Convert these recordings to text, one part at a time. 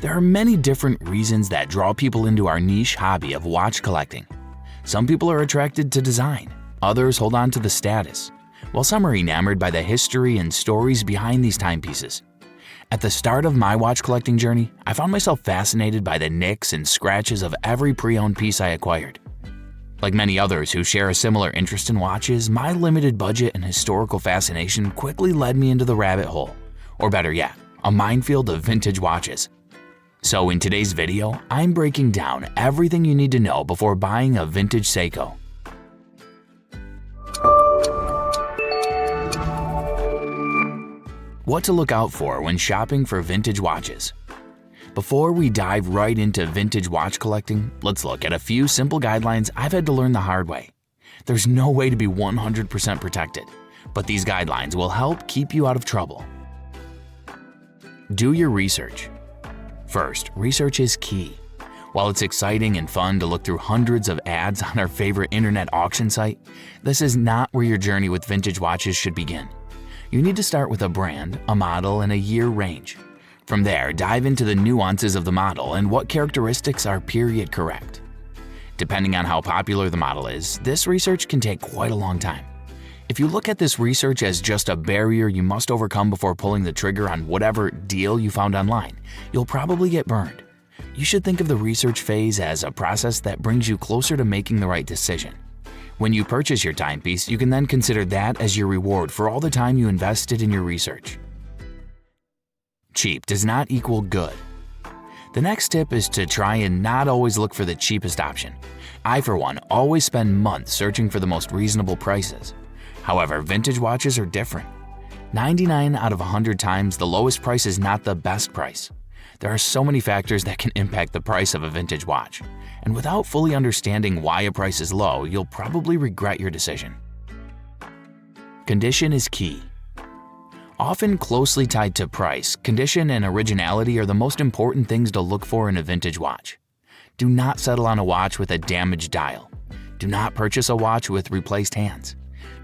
There are many different reasons that draw people into our niche hobby of watch collecting. Some people are attracted to design, others hold on to the status, while some are enamored by the history and stories behind these timepieces. At the start of my watch collecting journey, I found myself fascinated by the nicks and scratches of every pre-owned piece I acquired. Like many others who share a similar interest in watches, my limited budget and historical fascination quickly led me into the rabbit hole, or better yet, a minefield of vintage watches. So in today's video, I'm breaking down everything you need to know before buying a vintage Seiko. What to look out for when shopping for vintage watches. Before we dive right into vintage watch collecting, let's look at a few simple guidelines I've had to learn the hard way. There's no way to be 100% protected, but these guidelines will help keep you out of trouble. Do your research. First, research is key. While it's exciting and fun to look through hundreds of ads on our favorite internet auction site, this is not where your journey with vintage watches should begin. You need to start with a brand, a model, and a year range. From there, dive into the nuances of the model and what characteristics are period correct. Depending on how popular the model is, this research can take quite a long time. If you look at this research as just a barrier you must overcome before pulling the trigger on whatever deal you found online, you'll probably get burned. You should think of the research phase as a process that brings you closer to making the right decision. When you purchase your timepiece, you can then consider that as your reward for all the time you invested in your research. Cheap does not equal good. The next tip is to try and not always look for the cheapest option. I, for one, always spend months searching for the most reasonable prices. However, vintage watches are different. 99 out of 100 times, the lowest price is not the best price. There are so many factors that can impact the price of a vintage watch, and without fully understanding why a price is low, you'll probably regret your decision. Condition is key. Often closely tied to price, condition and originality are the most important things to look for in a vintage watch. Do not settle on a watch with a damaged dial. Do not purchase a watch with replaced hands.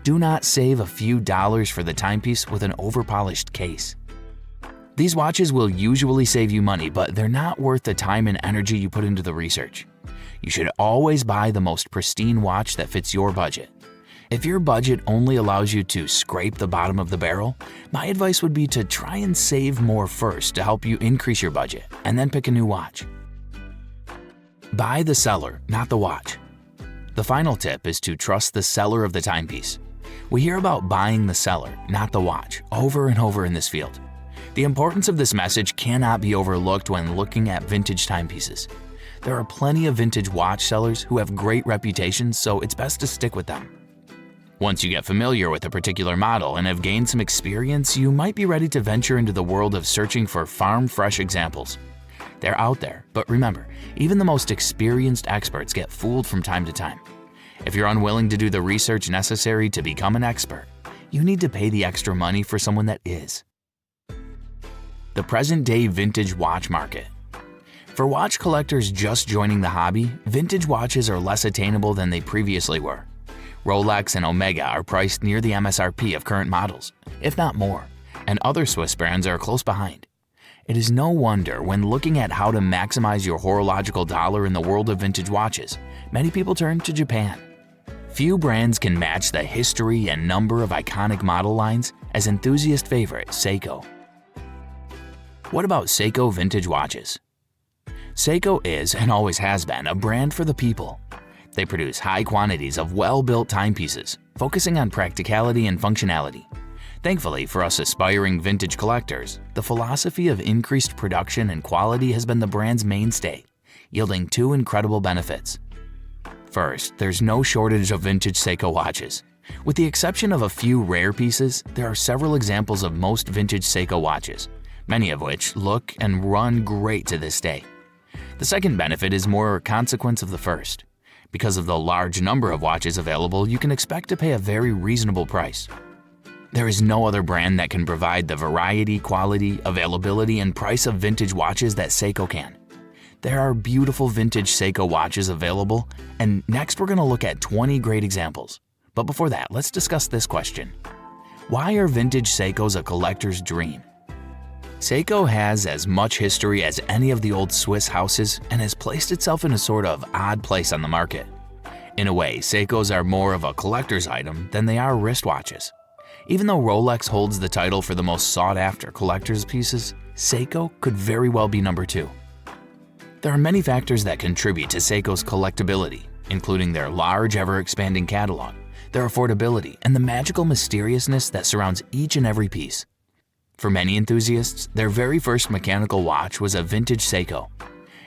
Do not save a few dollars for the timepiece with an overpolished case. These watches will usually save you money, but they're not worth the time and energy you put into the research. You should always buy the most pristine watch that fits your budget. If your budget only allows you to scrape the bottom of the barrel, my advice would be to try and save more first to help you increase your budget, and then pick a new watch. Buy the seller, not the watch. The final tip is to trust the seller of the timepiece. We hear about buying the seller, not the watch, over and over in this field. The importance of this message cannot be overlooked when looking at vintage timepieces. There are plenty of vintage watch sellers who have great reputations, so it's best to stick with them. Once you get familiar with a particular model and have gained some experience, you might be ready to venture into the world of searching for farm-fresh examples. They're out there, but remember, even the most experienced experts get fooled from time to time. If you're unwilling to do the research necessary to become an expert, you need to pay the extra money for someone that is. The present-day vintage watch market. For watch collectors just joining the hobby, vintage watches are less attainable than they previously were. Rolex and Omega are priced near the MSRP of current models, if not more, and other Swiss brands are close behind. It is no wonder when looking at how to maximize your horological dollar in the world of vintage watches, many people turn to Japan. Few brands can match the history and number of iconic model lines as enthusiast favorite Seiko. What about Seiko vintage watches? Seiko is, and always has been, a brand for the people. They produce high quantities of well-built timepieces, focusing on practicality and functionality. Thankfully for us aspiring vintage collectors, the philosophy of increased production and quality has been the brand's mainstay, yielding two incredible benefits. First, there's no shortage of vintage Seiko watches. With the exception of a few rare pieces, there are several examples of most vintage Seiko watches, many of which look and run great to this day. The second benefit is more a consequence of the first. Because of the large number of watches available, you can expect to pay a very reasonable price. There is no other brand that can provide the variety, quality, availability, and price of vintage watches that Seiko can. There are beautiful vintage Seiko watches available, and next we're going to look at 20 great examples. But before that, let's discuss this question. Why are vintage Seikos a collector's dream? Seiko has as much history as any of the old Swiss houses and has placed itself in a sort of odd place on the market. In a way, Seikos are more of a collector's item than they are wristwatches. Even though Rolex holds the title for the most sought-after collector's pieces, Seiko could very well be number 2. There are many factors that contribute to Seiko's collectability, including their large, ever-expanding catalog, their affordability, and the magical mysteriousness that surrounds each and every piece. For many enthusiasts, their very first mechanical watch was a vintage Seiko.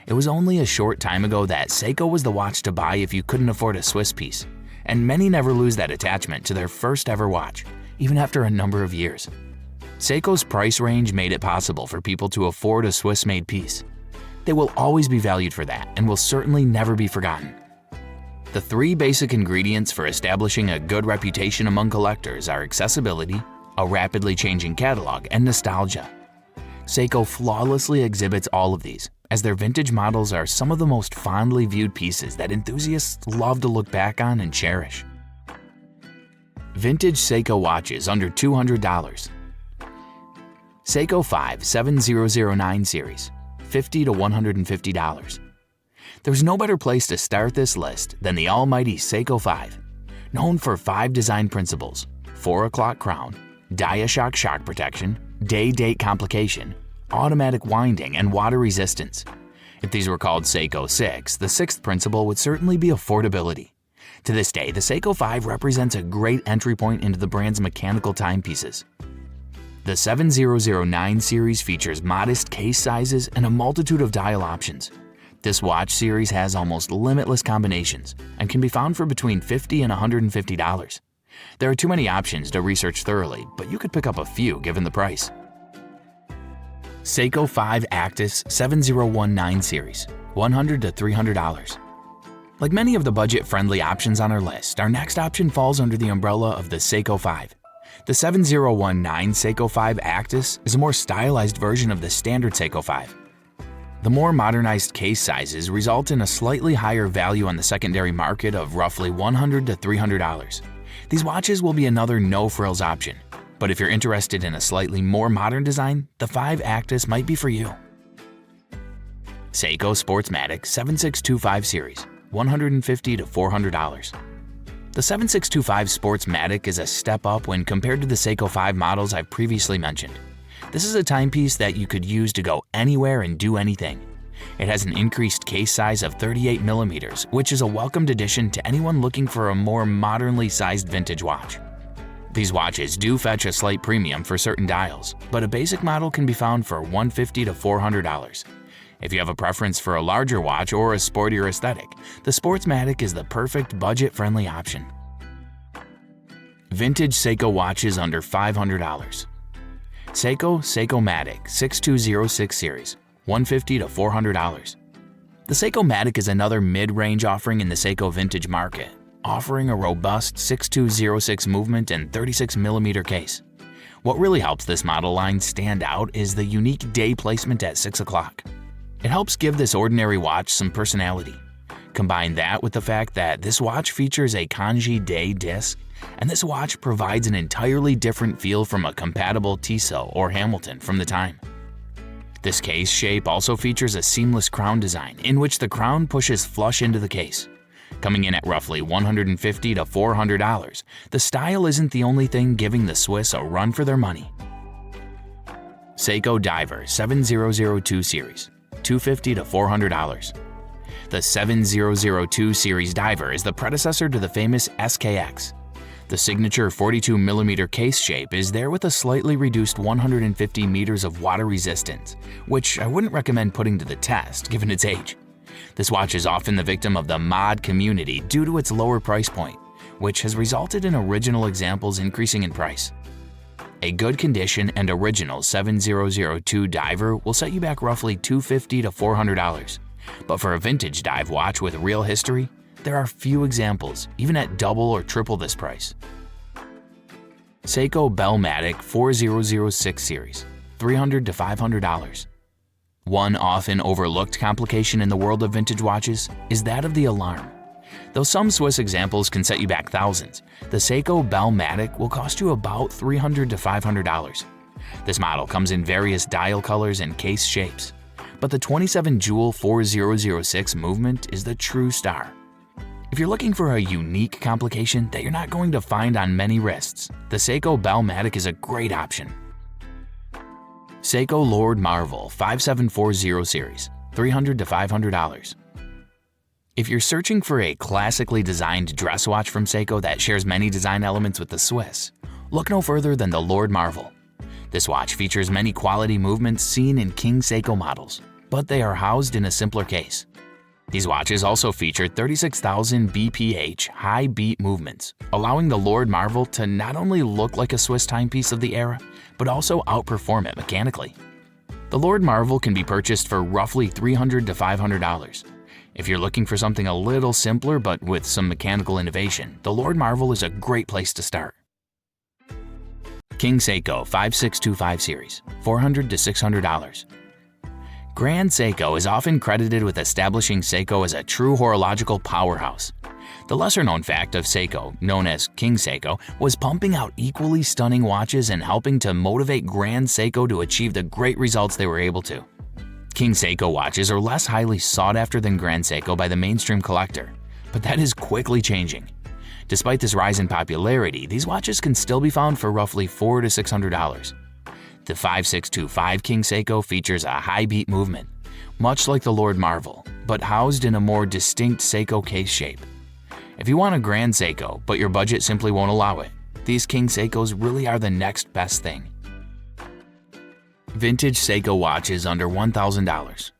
It was only a short time ago that Seiko was the watch to buy if you couldn't afford a Swiss piece, and many never lose that attachment to their first ever watch, even after a number of years. Seiko's price range made it possible for people to afford a Swiss-made piece. They will always be valued for that and will certainly never be forgotten. The 3 basic ingredients for establishing a good reputation among collectors are accessibility, a rapidly changing catalog, and nostalgia. Seiko flawlessly exhibits all of these, as their vintage models are some of the most fondly viewed pieces that enthusiasts love to look back on and cherish. Vintage Seiko watches under $200. Seiko 5 7009 series, $50 to $150. There's no better place to start this list than the almighty Seiko 5, known for 5 design principles: 4 o'clock crown, Dia-Shock shock protection, day-date complication, automatic winding, and water resistance. If these were called Seiko 6, the 6th principle would certainly be affordability. To this day, the Seiko 5 represents a great entry point into the brand's mechanical timepieces. The 7009 series features modest case sizes and a multitude of dial options. This watch series has almost limitless combinations and can be found for between $50 and $150. There are too many options to research thoroughly, but you could pick up a few given the price. Seiko 5 ACTUS 7019 series, $100 to $300. Like many of the budget-friendly options on our list, our next option falls under the umbrella of the Seiko 5. The 7019 Seiko 5 ACTUS is a more stylized version of the standard Seiko 5. The more modernized case sizes result in a slightly higher value on the secondary market of roughly $100 to $300. These watches will be another no-frills option, but if you're interested in a slightly more modern design, the 5 ACTUS might be for you. Seiko Sportsmatic 7625 series, $150 to $400. The 7625 Sportsmatic is a step up when compared to the Seiko 5 models I've previously mentioned. This is a timepiece that you could use to go anywhere and do anything. It has an increased case size of 38mm, which is a welcomed addition to anyone looking for a more modernly sized vintage watch. These watches do fetch a slight premium for certain dials, but a basic model can be found for $150 to $400. If you have a preference for a larger watch or a sportier aesthetic, the Sportsmatic is the perfect budget-friendly option. Vintage Seiko watches under $500. Seikomatic 6206 series, $150 to $400. The Seikomatic is another mid-range offering in the Seiko vintage market, offering a robust 6206 movement and 36mm case. What really helps this model line stand out is the unique day placement at 6 o'clock. It helps give this ordinary watch some personality. Combine that with the fact that this watch features a kanji day disc, and this watch provides an entirely different feel from a compatible Tissot or Hamilton from the time. This case shape also features a seamless crown design in which the crown pushes flush into the case. Coming in at roughly $150 to $400, the style isn't the only thing giving the Swiss a run for their money. Seiko Diver 7002 series, $250 to $400. The 7002 series Diver is the predecessor to the famous SKX. The signature 42mm case shape is there with a slightly reduced 150 meters of water resistance, which I wouldn't recommend putting to the test given its age. This watch is often the victim of the mod community due to its lower price point, which has resulted in original examples increasing in price. A good condition and original 7002 Diver will set you back roughly $250 to $400, but for a vintage dive watch with real history, there are few examples, even at double or triple this price. Seiko Bell-matic 4006 series, $300 to $500. One often overlooked complication in the world of vintage watches is that of the alarm. Though some Swiss examples can set you back thousands, the Seiko Bell-matic will cost you about $300 to $500. This model comes in various dial colors and case shapes, but the 27 jewel 4006 movement is the true star. If you're looking for a unique complication that you're not going to find on many wrists, the Seiko Bell-matic is a great option. Seiko Lord Marvel 5740 series, $300 to $500. If you're searching for a classically designed dress watch from Seiko that shares many design elements with the Swiss, look no further than the Lord Marvel. This watch features many quality movements seen in King Seiko models, but they are housed in a simpler case. These watches also feature 36,000 BPH high beat movements, allowing the Lord Marvel to not only look like a Swiss timepiece of the era, but also outperform it mechanically. The Lord Marvel can be purchased for roughly $300 to $500. If you're looking for something a little simpler but with some mechanical innovation, the Lord Marvel is a great place to start. King Seiko 5625 series, $400 to $600. Grand Seiko is often credited with establishing Seiko as a true horological powerhouse. The lesser-known fact of Seiko, known as King Seiko, was pumping out equally stunning watches and helping to motivate Grand Seiko to achieve the great results they were able to. King Seiko watches are less highly sought after than Grand Seiko by the mainstream collector, but that is quickly changing. Despite this rise in popularity, these watches can still be found for roughly $400 to $600. The 5625 King Seiko features a high beat movement, much like the Lord Marvel, but housed in a more distinct Seiko case shape. If you want a Grand Seiko, but your budget simply won't allow it, these King Seikos really are the next best thing. Vintage Seiko watches under $1,000.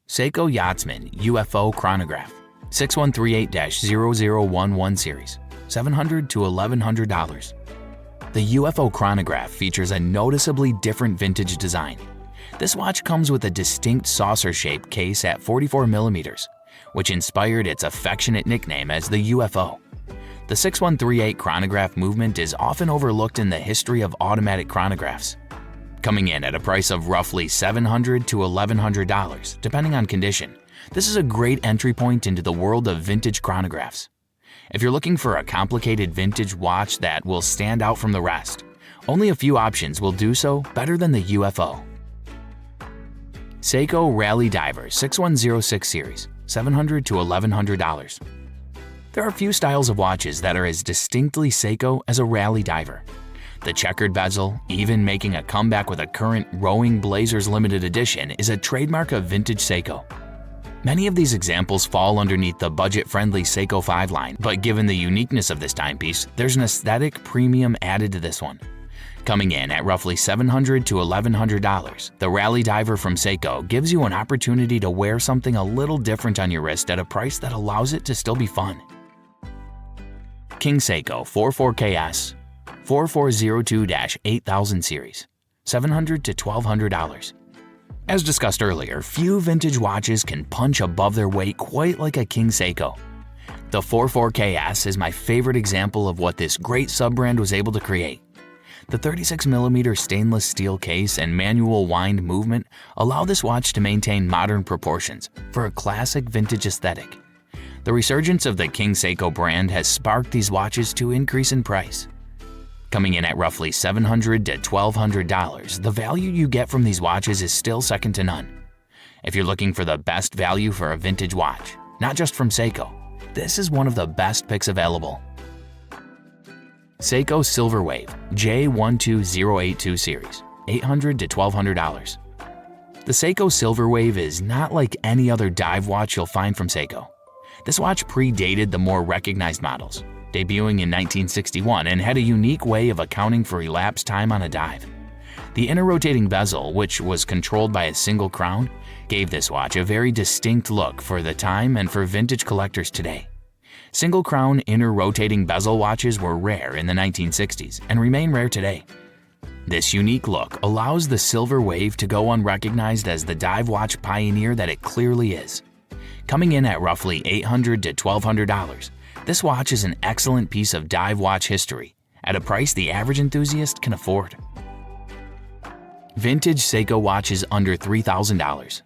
Seiko Yachtsman UFO Chronograph 6138-0011 series, $700 to $1,100. The UFO Chronograph features a noticeably different vintage design. This watch comes with a distinct saucer-shaped case at 44mm, which inspired its affectionate nickname as the UFO. The 6138 chronograph movement is often overlooked in the history of automatic chronographs, coming in at a price of roughly $700 to $1,100, depending on condition. This is a great entry point into the world of vintage chronographs. If you're looking for a complicated vintage watch that will stand out from the rest, only a few options will do so better than the UFO. Seiko Rally Diver 6106 series, $700 to $1,100. There are few styles of watches that are as distinctly Seiko as a Rally Diver. The checkered bezel, even making a comeback with a current Rowing Blazers limited edition, is a trademark of vintage Seiko. Many of these examples fall underneath the budget-friendly Seiko 5 line, but given the uniqueness of this timepiece, there's an aesthetic premium added to this one. Coming in at roughly $700 to $1,100, the Rally Diver from Seiko gives you an opportunity to wear something a little different on your wrist at a price that allows it to still be fun. King Seiko 44KS 4402-8000 series, $700 to $1,200. As discussed earlier, few vintage watches can punch above their weight quite like a King Seiko. The 44KS is my favorite example of what this great sub-brand was able to create. The 36mm stainless steel case and manual wind movement allow this watch to maintain modern proportions for a classic vintage aesthetic. The resurgence of the King Seiko brand has sparked these watches to increase in price. Coming in at roughly $700 to $1,200, the value you get from these watches is still second to none. If you're looking for the best value for a vintage watch, not just from Seiko, this is one of the best picks available. Seiko SilverWave J12082 series, $800 to $1,200. The Seiko SilverWave is not like any other dive watch you'll find from Seiko. This watch predated the more recognized models, debuting in 1961, and had a unique way of accounting for elapsed time on a dive. The inner rotating bezel, which was controlled by a single crown, gave this watch a very distinct look for the time and for vintage collectors today. Single crown inner rotating bezel watches were rare in the 1960s and remain rare today. This unique look allows the SilverWave to go unrecognized as the dive watch pioneer that it clearly is. Coming in at roughly $800 to $1,200, this watch is an excellent piece of dive watch history at a price the average enthusiast can afford. Vintage Seiko watches under $3,000.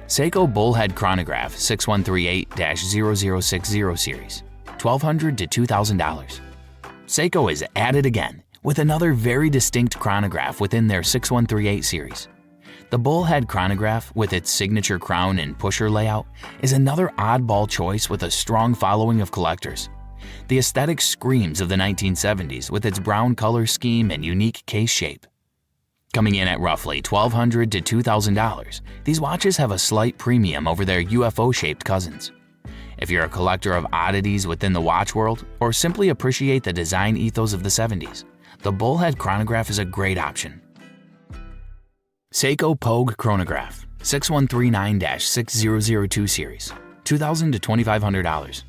Seiko Bullhead Chronograph 6138-0060 series, $1,200 to $2,000. Seiko is at it again with another very distinct chronograph within their 6138 series. The Bullhead chronograph, with its signature crown and pusher layout, is another oddball choice with a strong following of collectors. The aesthetic screams of the 1970s with its brown color scheme and unique case shape. Coming in at roughly $1,200 to $2,000, these watches have a slight premium over their UFO-shaped cousins. If you're a collector of oddities within the watch world, or simply appreciate the design ethos of the 70s, the Bullhead chronograph is a great option. Seiko Pogue Chronograph 6139-6002 series, $2,000 to $2,500.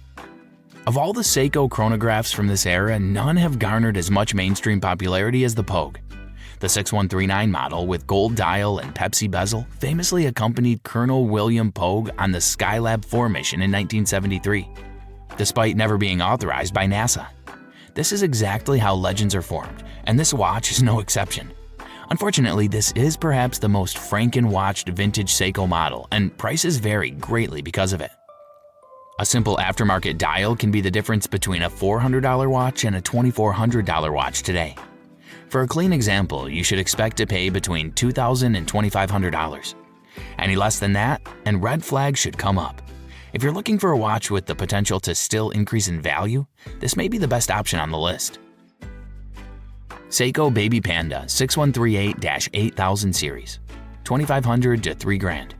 Of all the Seiko chronographs from this era, none have garnered as much mainstream popularity as the Pogue. The 6139 model with gold dial and Pepsi bezel famously accompanied Colonel William Pogue on the Skylab 4 mission in 1973, despite never being authorized by NASA. This is exactly how legends are formed, and this watch is no exception. Unfortunately, this is perhaps the most Franken-watched vintage Seiko model, and prices vary greatly because of it. A simple aftermarket dial can be the difference between a $400 watch and a $2,400 watch today. For a clean example, you should expect to pay between $2,000 and $2,500. Any less than that, and red flags should come up. If you're looking for a watch with the potential to still increase in value, this may be the best option on the list. Seiko Baby Panda 6138-8000 series, $2,500 to $3,000.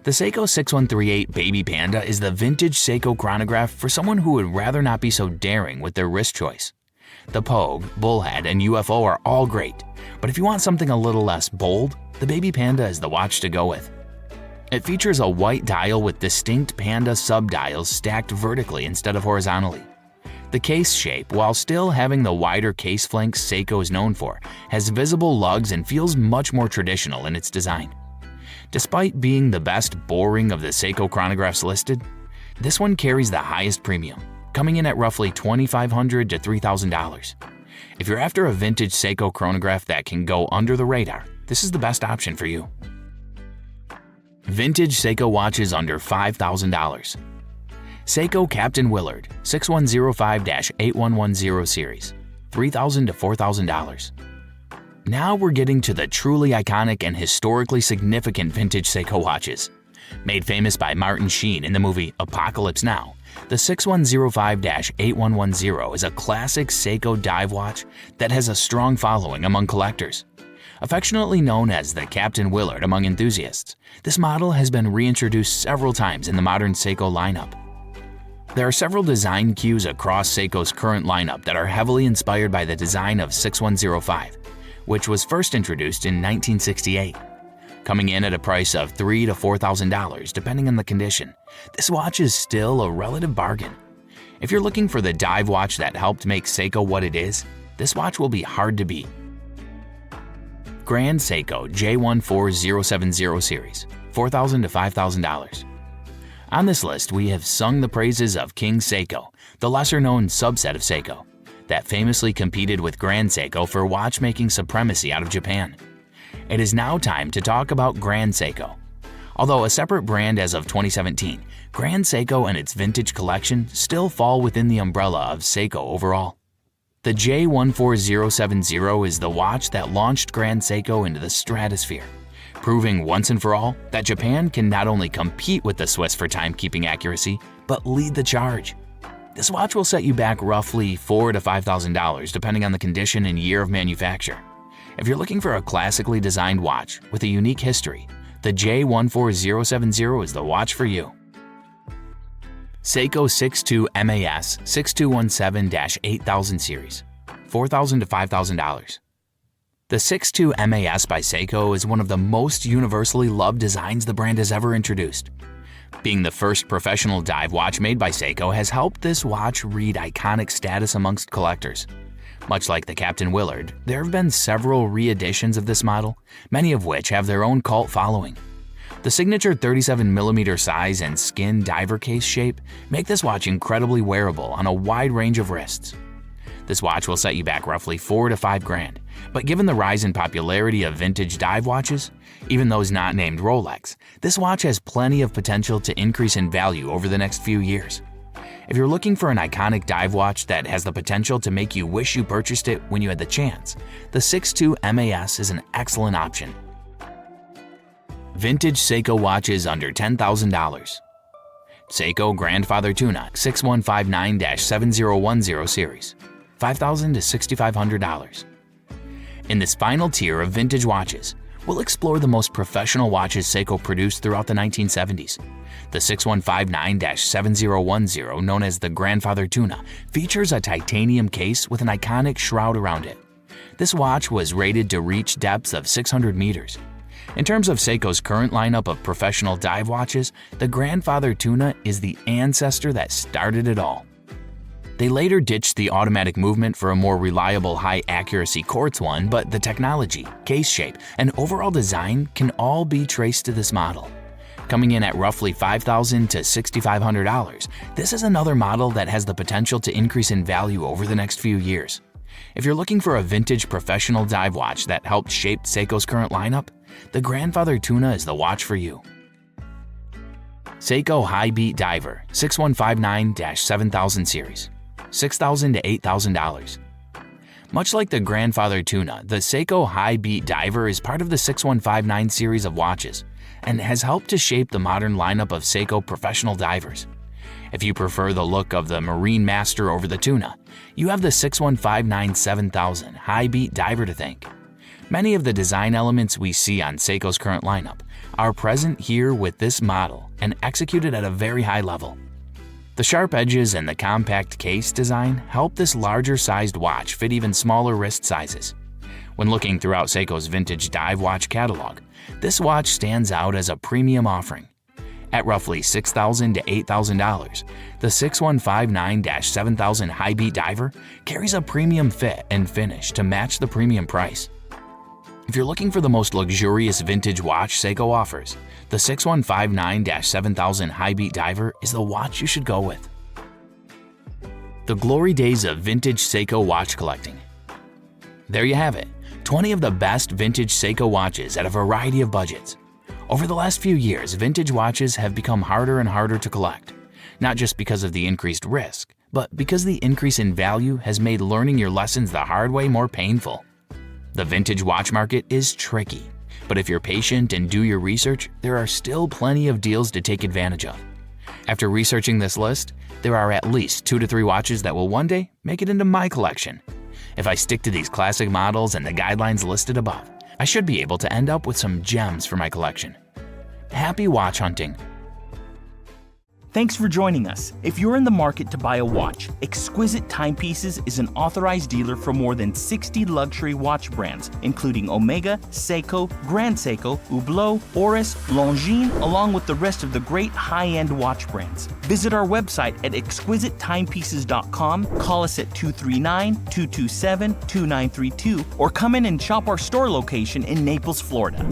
The Seiko 6138 Baby Panda is the vintage Seiko chronograph for someone who would rather not be so daring with their wrist choice. The Pogue, Bullhead, and UFO are all great, but if you want something a little less bold, the Baby Panda is the watch to go with. It features a white dial with distinct Panda subdials stacked vertically instead of horizontally. The case shape, while still having the wider case flanks Seiko is known for, has visible lugs and feels much more traditional in its design. Despite being the best boring of the Seiko chronographs listed, this one carries the highest premium, coming in at roughly $2,500 to $3,000. If you're after a vintage Seiko chronograph that can go under the radar, this is the best option for you. Vintage Seiko watches under $5,000. Seiko Captain Willard 6105-8110 series, $3,000 to $4,000. Now we're getting to the truly iconic and historically significant vintage Seiko watches. Made famous by Martin Sheen in the movie Apocalypse Now, the 6105-8110 is a classic Seiko dive watch that has a strong following among collectors. Affectionately known as the Captain Willard among enthusiasts, this model has been reintroduced several times in the modern Seiko lineup. There are several design cues across Seiko's current lineup that are heavily inspired by the design of 6105, which was first introduced in 1968. Coming in at a price of $3,000 to $4,000 depending on the condition, this watch is still a relative bargain. If you're looking for the dive watch that helped make Seiko what it is, this watch will be hard to beat. Grand Seiko J12080 series, $4,000 to $5,000. On this list, we have sung the praises of King Seiko, the lesser-known subset of Seiko, that famously competed with Grand Seiko for watchmaking supremacy out of Japan. It is now time to talk about Grand Seiko. Although a separate brand as of 2017, Grand Seiko and its vintage collection still fall within the umbrella of Seiko overall. The J14070 is the watch that launched Grand Seiko into the stratosphere, proving once and for all that Japan can not only compete with the Swiss for timekeeping accuracy, but lead the charge. This watch will set you back roughly $4,000 to $5,000 depending on the condition and year of manufacture. If you're looking for a classically designed watch with a unique history, the J14070 is the watch for you. Seiko 62 MAS 6217-8000 series, $4,000 to $5,000. The 62 MAS by Seiko is one of the most universally loved designs the brand has ever introduced. Being the first professional dive watch made by Seiko has helped this watch reach iconic status amongst collectors. Much like the Captain Willard, there have been several re-editions of this model, many of which have their own cult following. The signature 37mm size and skin diver case shape make this watch incredibly wearable on a wide range of wrists. This watch will set you back roughly $4,000 to $5,000, but given the rise in popularity of vintage dive watches, even those not named Rolex, this watch has plenty of potential to increase in value over the next few years. If you're looking for an iconic dive watch that has the potential to make you wish you purchased it when you had the chance, the 6.2 MAS is an excellent option. Vintage Seiko watches under $10,000. Seiko Grandfather Tuna 6159-7010 series, $5,000 to $6,500. In this final tier of vintage watches, we'll explore the most professional watches Seiko produced throughout the 1970s. The 6159-7010, known as the Grandfather Tuna, features a titanium case with an iconic shroud around it. This watch was rated to reach depths of 600 meters. In terms of Seiko's current lineup of professional dive watches, the Grandfather Tuna is the ancestor that started it all. They later ditched the automatic movement for a more reliable high-accuracy quartz one, but the technology, case shape, and overall design can all be traced to this model. Coming in at roughly $5,000 to $6,500, this is another model that has the potential to increase in value over the next few years. If you're looking for a vintage professional dive watch that helped shape Seiko's current lineup, the Grandfather Tuna is the watch for you. Seiko High Beat Diver 6159-7000 series, $6,000 to $8,000. Much like the Grandfather Tuna, the Seiko High Beat Diver is part of the 6159 series of watches and has helped to shape the modern lineup of Seiko professional divers. If you prefer the look of the Marine Master over the Tuna, you have the 6159-7000 High Beat Diver to thank. Many of the design elements we see on Seiko's current lineup are present here with this model and executed at a very high level. The sharp edges and the compact case design help this larger-sized watch fit even smaller wrist sizes. When looking throughout Seiko's vintage dive watch catalog, this watch stands out as a premium offering. At roughly $6,000 to $8,000, the 6159-7000 High Beat Diver carries a premium fit and finish to match the premium price. If you're looking for the most luxurious vintage watch Seiko offers, the 6159-7000 High Beat Diver is the watch you should go with. The glory days of vintage Seiko watch collecting. There you have it, 20 of the best vintage Seiko watches at a variety of budgets. Over the last few years, vintage watches have become harder and harder to collect, not just because of the increased risk, but because the increase in value has made learning your lessons the hard way more painful. The vintage watch market is tricky, but if you're patient and do your research, there are still plenty of deals to take advantage of. After researching this list, there are at least 2 to 3 watches that will one day make it into my collection. If I stick to these classic models and the guidelines listed above, I should be able to end up with some gems for my collection. Happy watch hunting! Thanks for joining us. If you're in the market to buy a watch, Exquisite Timepieces is an authorized dealer for more than 60 luxury watch brands, including Omega, Seiko, Grand Seiko, Hublot, Oris, Longines, along with the rest of the great high-end watch brands. Visit our website at exquisitetimepieces.com, call us at 239-227-2932, or come in and shop our store location in Naples, Florida.